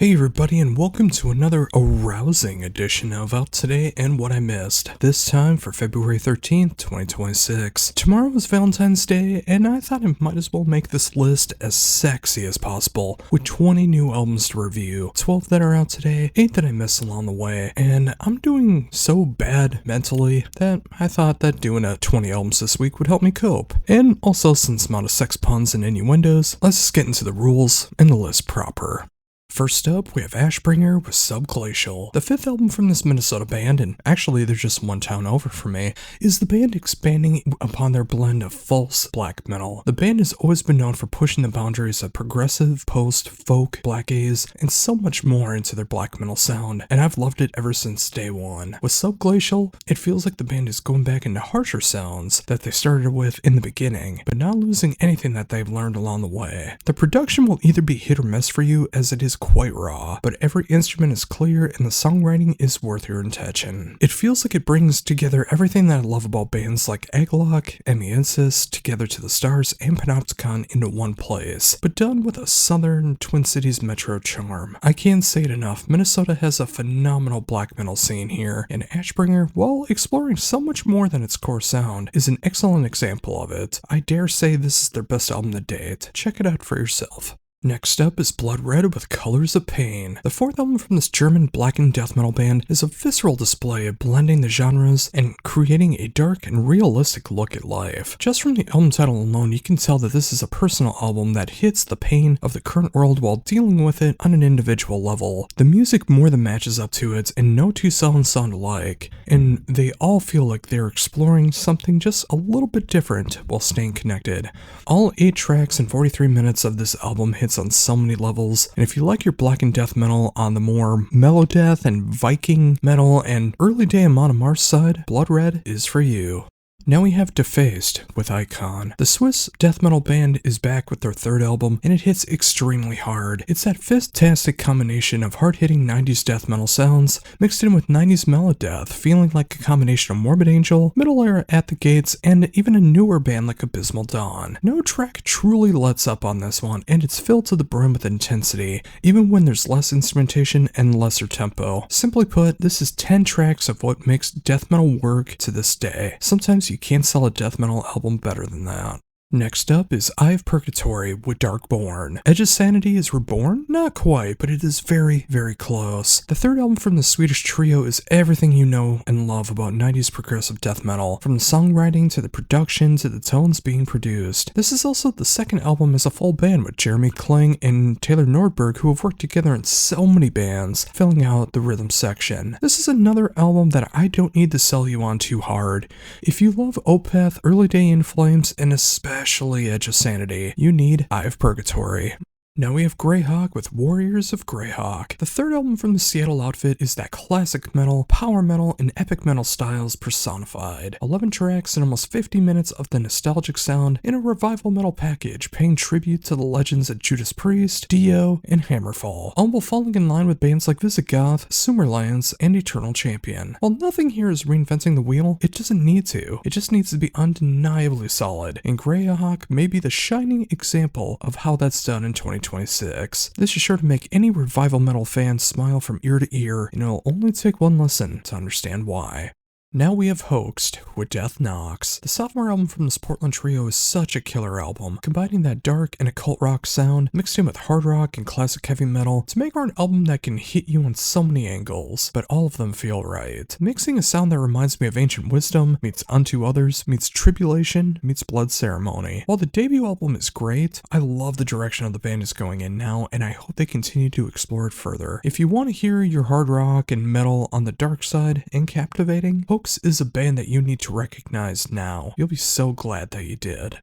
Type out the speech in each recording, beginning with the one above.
Hey everybody, and welcome to another arousing edition of Out Today and What I Missed, this time for February 13th, 2026. Tomorrow is Valentine's Day, and I thought I might as well make this list as sexy as possible, with 20 new albums to review, 12 that are out today, 8 that I missed along the way, and I'm doing so bad mentally that I thought that doing a 20 albums this week would help me cope. And also, since I'm out of sex puns and innuendos, let's just get into the rules and the list proper. First up, we have Ashbringer with Subglacial. The fifth album from this Minnesota band, and actually they're just one town over from me, is the band expanding upon their blend of false black metal. The band has always been known for pushing the boundaries of progressive, post, folk, black gaze, and so much more into their black metal sound, and I've loved it ever since day one. With Subglacial, it feels like the band is going back into harsher sounds that they started with in the beginning, but not losing anything that they've learned along the way. The production will either be hit or miss for you, as it is quite raw, but every instrument is clear and the songwriting is worth your attention. It feels like it brings together everything that I love about bands like Aglock, Emiensis, Together to the Stars, and Panopticon into one place, but done with a southern Twin Cities metro charm. I can't say it enough, Minnesota has a phenomenal black metal scene here, and Ashbringer, while exploring so much more than its core sound, is an excellent example of it. I dare say this is their best album to date. Check it out for yourself. Next up is Bloodred with Colors of Pain. The fourth album from this German Blackened death metal band is a visceral display of blending the genres and creating a dark and realistic look at life. Just from the album title alone, you can tell that this is a personal album that hits the pain of the current world while dealing with it on an individual level. The music more than matches up to it, and no two songs sound alike, and they all feel like they're exploring something just a little bit different while staying connected. All 8 tracks and 43 minutes of this album hit on so many levels, and if you like your blackened death metal on the more melodeath and Viking metal and early day Amon Amarth side, Bloodred is for you. Now we have Defaced with Icon. The Swiss death metal band is back with their third album, and it hits extremely hard. It's that fantastic combination of hard-hitting 90s death metal sounds mixed in with 90s melodeath, feeling like a combination of Morbid Angel, Middle Era At the Gates, and even a newer band like Abysmal Dawn. No track truly lets up on this one, and it's filled to the brim with intensity, even when there's less instrumentation and lesser tempo. Simply put, this is 10 tracks of what makes death metal work to this day. Sometimes you can't sell a death metal album better than that. Next up is Eye of Purgatory with Darkborne. Edge of Sanity is reborn? Not quite, but it is very, very close. The third album from the Swedish trio is everything you know and love about 90s progressive death metal, from the songwriting to the production to the tones being produced. This is also the second album as a full band with Jeremy Kling and Taylor Nordberg, who have worked together in so many bands, filling out the rhythm section. This is another album that I don't need to sell you on too hard. If you love Opeth, Early Day In Flames, and especially Edge of Sanity, you need Eye of Purgatory. Now we have Greyhawk with Warriors of Greyhawk. The third album from the Seattle outfit is that classic metal, power metal, and epic metal styles personified. 11 tracks and almost 50 minutes of the nostalgic sound in a revival metal package, paying tribute to the legends of Judas Priest, Dio, and Hammerfall, all while falling in line with bands like Visigoth, Sumerlands, and Eternal Champion. While nothing here is reinventing the wheel, it doesn't need to. It just needs to be undeniably solid, and Greyhawk may be the shining example of how that's done in 2026. This is sure to make any revival metal fan smile from ear to ear, and it'll only take one listen to understand why. Now we have Hoaxed with Death Knocks. The sophomore album from this Portland trio is such a killer album, combining that dark and occult rock sound mixed in with hard rock and classic heavy metal to make for an album that can hit you on so many angles, but all of them feel right. Mixing a sound that reminds me of Ancient Wisdom, meets Unto Others, meets Tribulation, meets Blood Ceremony. While the debut album is great, I love the direction of the band is going in now, and I hope they continue to explore it further. If you want to hear your hard rock and metal on the dark side and captivating, Hoaxed is a band that you need to recognize now. You'll be so glad that you did.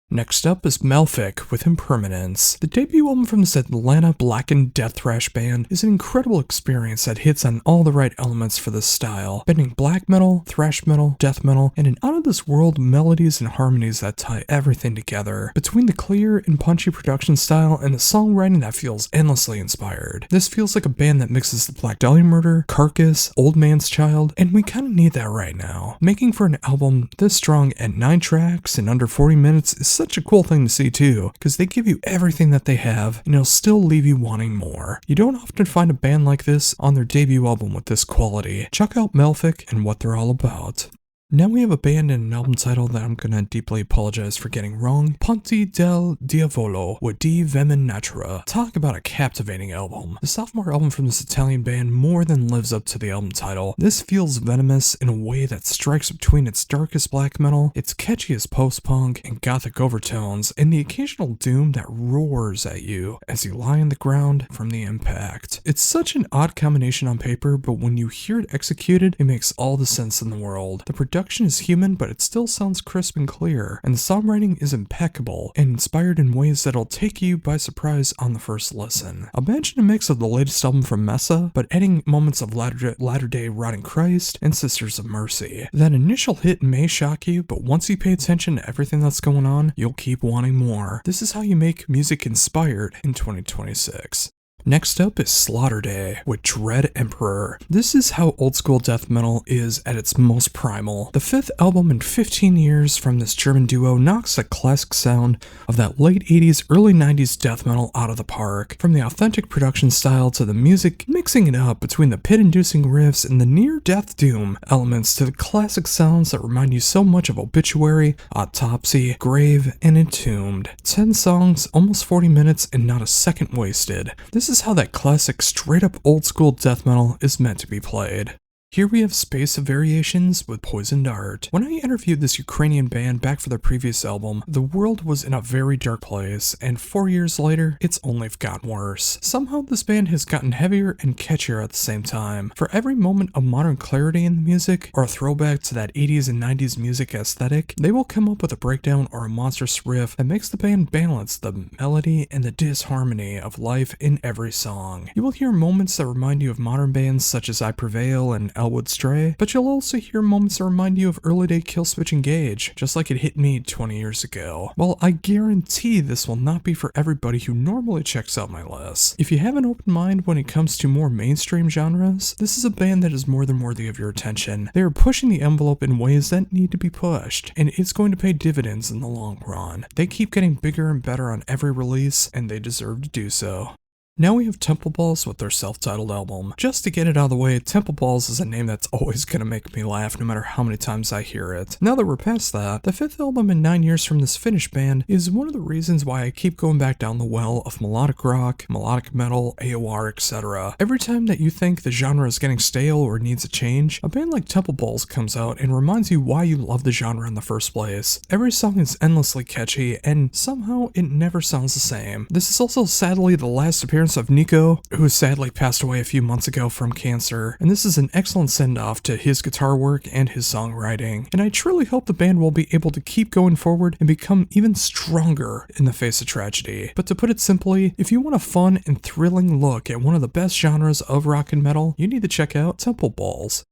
Next up is Malefic with Impermanence. The debut album from this Atlanta Blackened death thrash band is an incredible experience that hits on all the right elements for this style, blending black metal, thrash metal, death metal, and an out-of-this-world melodies and harmonies that tie everything together. Between the clear and punchy production style and the songwriting that feels endlessly inspired, this feels like a band that mixes the Black Dahlia Murder, Carcass, Old Man's Child, and we kinda need that right now. Making for an album this strong at 9 tracks and under 40 minutes is such a cool thing to see too, because they give you everything that they have, and it'll still leave you wanting more. You don't often find a band like this on their debut album with this quality. Check out Malefic and what they're all about. Now we have a band and an album title that I'm gonna deeply apologize for getting wrong. Ponte del Diavolo with D Venom Natura. Talk about a captivating album. The sophomore album from this Italian band more than lives up to the album title. This feels venomous in a way that strikes between its darkest black metal, its catchiest post-punk and gothic overtones, and the occasional doom that roars at you as you lie on the ground from the impact. It's such an odd combination on paper, but when you hear it executed, it makes all the sense in the world. The production is human, but it still sounds crisp and clear, and the songwriting is impeccable and inspired in ways that'll take you by surprise on the first listen. Imagine a mix of the latest album from Mesa, but adding moments of Latter-day Rotting Christ and Sisters of Mercy. That initial hit may shock you, but once you pay attention to everything that's going on, you'll keep wanting more. This is how you make music inspired in 2026. Next up is Slaughterday with Dread Emperor. This is how old school death metal is at its most primal. The fifth album in 15 years from this German duo knocks the classic sound of that late 80s, early 90s death metal out of the park. From the authentic production style to the music, mixing it up between the pit-inducing riffs and the near-death doom elements to the classic sounds that remind you so much of Obituary, Autopsy, Grave, and Entombed. 10 songs, almost 40 minutes, and not a second wasted. This is how that classic straight-up old-school death metal is meant to be played. Here we have Space of Variations with Poisoned Art. When I interviewed this Ukrainian band back for their previous album, the world was in a very dark place, and 4 years later, it's only gotten worse. Somehow this band has gotten heavier and catchier at the same time. For every moment of modern clarity in the music, or a throwback to that 80s and 90s music aesthetic, they will come up with a breakdown or a monstrous riff that makes the band balance the melody and the disharmony of life in every song. You will hear moments that remind you of modern bands such as I Prevail and Elwood Stray, but you'll also hear moments that remind you of early day Killswitch Engage, just like it hit me 20 years ago. Well, I guarantee this will not be for everybody who normally checks out my lists. If you have an open mind when it comes to more mainstream genres, this is a band that is more than worthy of your attention. They are pushing the envelope in ways that need to be pushed, and it's going to pay dividends in the long run. They keep getting bigger and better on every release, and they deserve to do so. Now we have Temple Balls with their self-titled album. Just to get it out of the way, Temple Balls is a name that's always gonna make me laugh no matter how many times I hear it. Now that we're past that, the fifth album in 9 years from this Finnish band is one of the reasons why I keep going back down the well of melodic rock, melodic metal, AOR, etc. Every time that you think the genre is getting stale or needs a change, a band like Temple Balls comes out and reminds you why you love the genre in the first place. Every song is endlessly catchy, and somehow it never sounds the same. This is also sadly the last appearance of Nico, who sadly passed away a few months ago from cancer, and this is an excellent send-off to his guitar work and his songwriting, and I truly hope the band will be able to keep going forward and become even stronger in the face of tragedy. But to put it simply, if you want a fun and thrilling look at one of the best genres of rock and metal, you need to check out Temple Balls.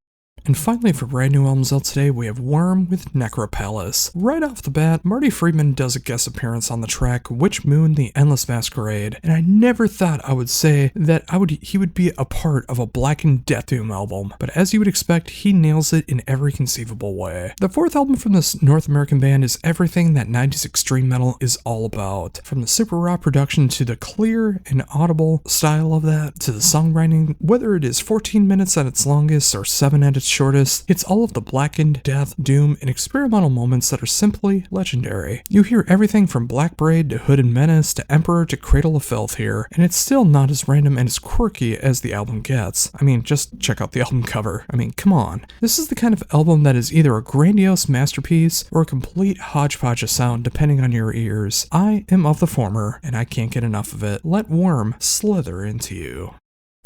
And finally, for brand new albums out today, we have Worm with Necropalace. Right off the bat, Marty Friedman does a guest appearance on the track Witch Moon the Endless Masquerade, and I never thought I would say that he would be a part of a Blackened Death Doom album, but as you would expect, he nails it in every conceivable way. The fourth album from this North American band is everything that 90s extreme metal is all about. From the super raw production to the clear and audible style of that, to the songwriting, whether it is 14 minutes at its longest or 7 at its shortest, it's all of the blackened, death, doom, and experimental moments that are simply legendary. You hear everything from Black Braid to Hood and Menace to Emperor to Cradle of Filth here, and it's still not as random and as quirky as the album gets. I mean, just check out the album cover. I mean, come on. This is the kind of album that is either a grandiose masterpiece or a complete hodgepodge of sound depending on your ears. I am of the former, and I can't get enough of it. Let Worm slither into you.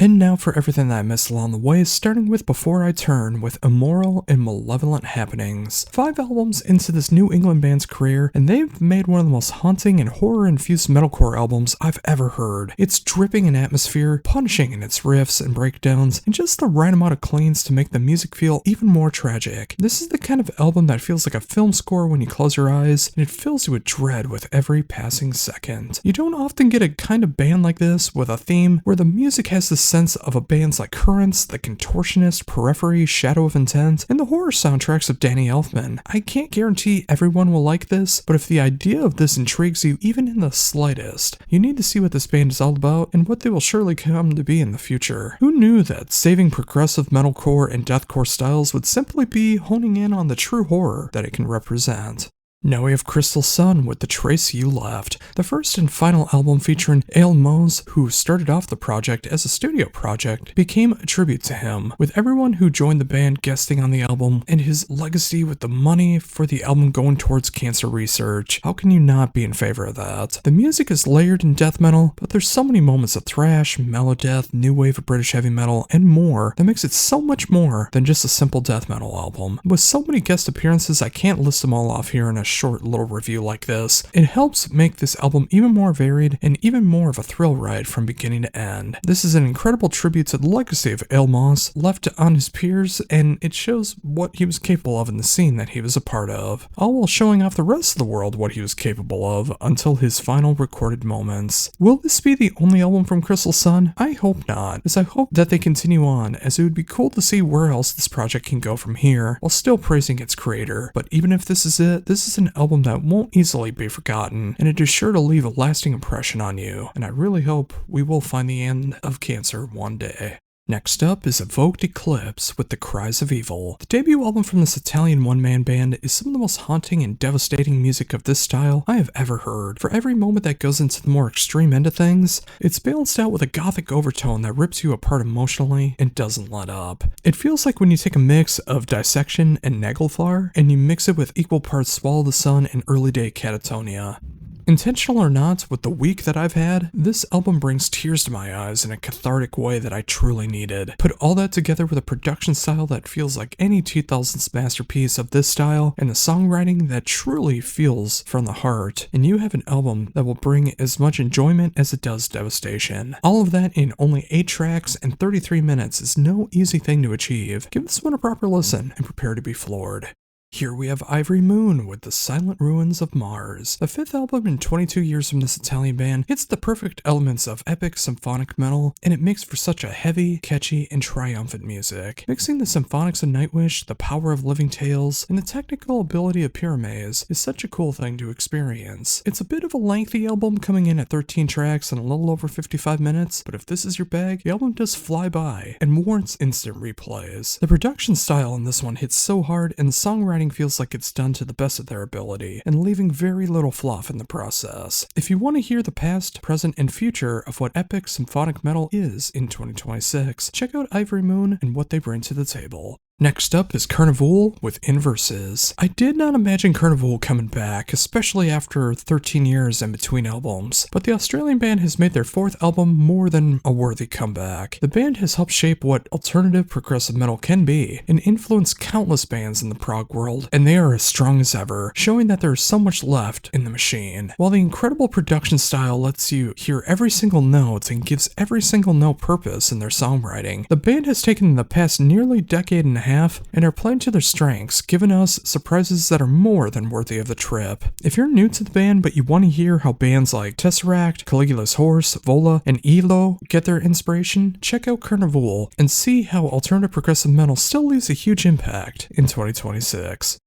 And now for everything that I missed along the way, starting with Before I Turn with Immoral and Malevolent Happenings. 5 albums into this New England band's career, and they've made one of the most haunting and horror-infused metalcore albums I've ever heard. It's dripping in atmosphere, punishing in its riffs and breakdowns, and just the right amount of cleans to make the music feel even more tragic. This is the kind of album that feels like a film score when you close your eyes, and it fills you with dread with every passing second. You don't often get a kind of band like this with a theme where the music has the sense of a bands like Currents, The Contortionist, Periphery, Shadow of Intent, and the horror soundtracks of Danny Elfman. I can't guarantee everyone will like this, but if the idea of this intrigues you even in the slightest, you need to see what this band is all about and what they will surely come to be in the future. Who knew that saving progressive metalcore and deathcore styles would simply be honing in on the true horror that it can represent? Now we have Crystal Sun with The Trace You Left, the first and final album featuring Ale Mose, who started off the project as a studio project, became a tribute to him, with everyone who joined the band guesting on the album, and his legacy with the money for the album going towards cancer research. How can you not be in favor of that? The music is layered in death metal, but there's so many moments of thrash, melodeath, new wave of British heavy metal, and more that makes it so much more than just a simple death metal album. With so many guest appearances, I can't list them all off here in a short little review like this. It helps make this album even more varied and even more of a thrill ride from beginning to end. This is an incredible tribute to the legacy of Ale Mose left on his peers, and it shows what he was capable of in the scene that he was a part of, all while showing off the rest of the world what he was capable of until his final recorded moments. Will this be the only album from Crystal Sun? I hope not, as I hope that they continue on, as it would be cool to see where else this project can go from here, while still praising its creator. But even if this is it, this is an album that won't easily be forgotten, and it is sure to leave a lasting impression on you, and I really hope we will find the end of cancer one day. Next up is Evoked Eclipse with The Cries of Evil. The debut album from this Italian one-man band is some of the most haunting and devastating music of this style I have ever heard. For every moment that goes into the more extreme end of things, it's balanced out with a gothic overtone that rips you apart emotionally and doesn't let up. It feels like when you take a mix of Dissection and Naglfar, and you mix it with equal parts Swallow the Sun and Early Day Catatonia. Intentional or not, with the week that I've had, this album brings tears to my eyes in a cathartic way that I truly needed. Put all that together with a production style that feels like any 2000s masterpiece of this style, and the songwriting that truly feels from the heart, and you have an album that will bring as much enjoyment as it does devastation. All of that in only 8 tracks and 33 minutes is no easy thing to achieve. Give this one a proper listen and prepare to be floored. Here we have Ivory Moon with The Silent Ruins of Mars. The 5th album in 22 years from this Italian band hits the perfect elements of epic symphonic metal, and it makes for such a heavy, catchy, and triumphant music. Mixing the symphonics of Nightwish, the power of Living Tales, and the technical ability of Pyrames is such a cool thing to experience. It's a bit of a lengthy album, coming in at 13 tracks and a little over 55 minutes, but if this is your bag, the album does fly by and warrants instant replays. The production style in this one hits so hard, and the songwriting feels like it's done to the best of their ability, and leaving very little fluff in the process. If you want to hear the past, present, and future of what epic symphonic metal is in 2026, check out Ivory Moon and what they bring to the table. Next up is Carnival with Inverses. I did not imagine Carnival coming back, especially after 13 years in between albums, but the Australian band has made their 4th album more than a worthy comeback. The band has helped shape what alternative progressive metal can be, and influenced countless bands in the prog world, and they are as strong as ever, showing that there is so much left in the machine. While the incredible production style lets you hear every single note and gives every single note purpose in their songwriting, the band has taken the past nearly decade and a half and are playing to their strengths, giving us surprises that are more than worthy of the trip. If you're new to the band but you want to hear how bands like Tesseract, Caligula's Horse, Vola, and Elo get their inspiration, check out Carnival and see how alternative progressive metal still leaves a huge impact in 2026.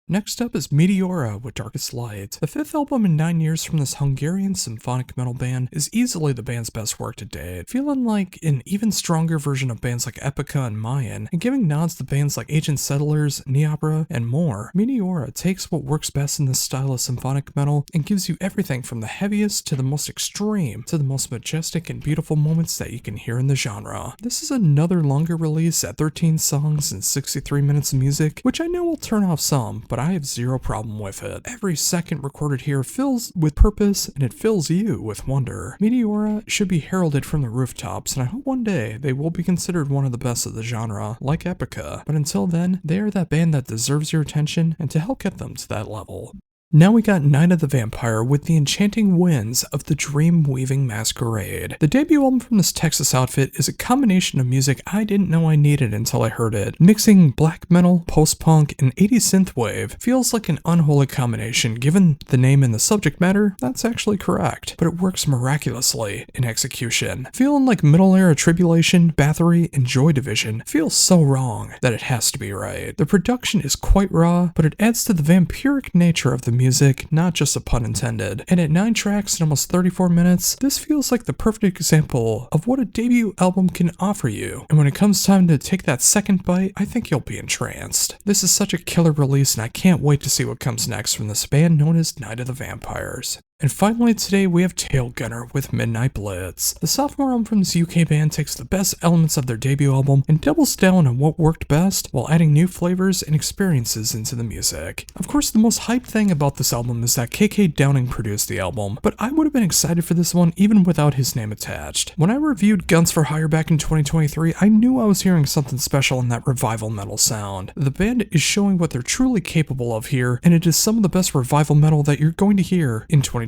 Next up is Meteora with Darkest Light. The 5th album in 9 years from this Hungarian symphonic metal band is easily the band's best work to date, feeling like an even stronger version of bands like Epica and Mayan, and giving nods to bands like Agent Settlers, Neopera, and more. Meteora takes what works best in this style of symphonic metal and gives you everything from the heaviest to the most extreme to the most majestic and beautiful moments that you can hear in the genre. This is another longer release at 13 songs and 63 minutes of music, which I know will turn off some, but I have zero problem with it. Every second recorded here fills with purpose, and it fills you with wonder. Meteora should be heralded from the rooftops, and I hope one day they will be considered one of the best of the genre, like Epica. But until then, they are that band that deserves your attention, and to help get them to that level. Now we got Night of the Vampire with the enchanting winds of the Dream-Weaving Masquerade. The debut album from this Texas outfit is a combination of music I didn't know I needed until I heard it. Mixing black metal, post-punk, and 80s synthwave feels like an unholy combination. Given the name and the subject matter, that's actually correct, but it works miraculously in execution. Feeling like middle-era Tribulation, Bathory, and Joy Division feels so wrong that it has to be right. The production is quite raw, but it adds to the vampiric nature of the music, not just a pun intended. And at 9 tracks and almost 34 minutes, this feels like the perfect example of what a debut album can offer you. And when it comes time to take that second bite, I think you'll be entranced. This is such a killer release, and I can't wait to see what comes next from this band known as Night of the Vampires. And finally today we have Tail Gunner with Midnight Blitz. The sophomore album from this UK band takes the best elements of their debut album and doubles down on what worked best while adding new flavors and experiences into the music. Of course, the most hyped thing about this album is that KK Downing produced the album, but I would have been excited for this one even without his name attached. When I reviewed Guns for Hire back in 2023, I knew I was hearing something special in that revival metal sound. The band is showing what they're truly capable of here, and it is some of the best revival metal that you're going to hear in 2026.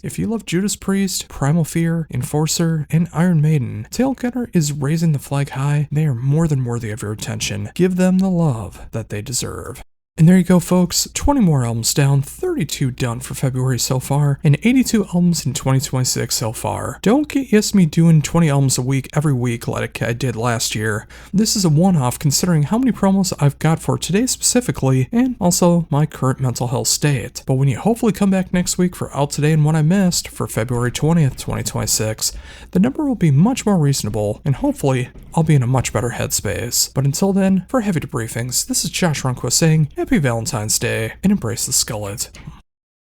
If you love Judas Priest, Primal Fear, Enforcer, and Iron Maiden, Tail Gunner is raising the flag high. They are more than worthy of your attention. Give them the love that they deserve. And there you go, folks. 20 more albums down, 32 done for February so far, and 82 albums in 2026 so far. Don't get used to me doing 20 albums a week every week like I did last year. This is a one-off considering how many promos I've got for today specifically, and also my current mental health state. But when you hopefully come back next week for Out Today and What I Missed for February 20th, 2026, the number will be much more reasonable, and hopefully I'll be in a much better headspace. But until then, for Heavy Debriefings, this is Josh Runquist saying, Happy Valentine's Day, and embrace the skullet.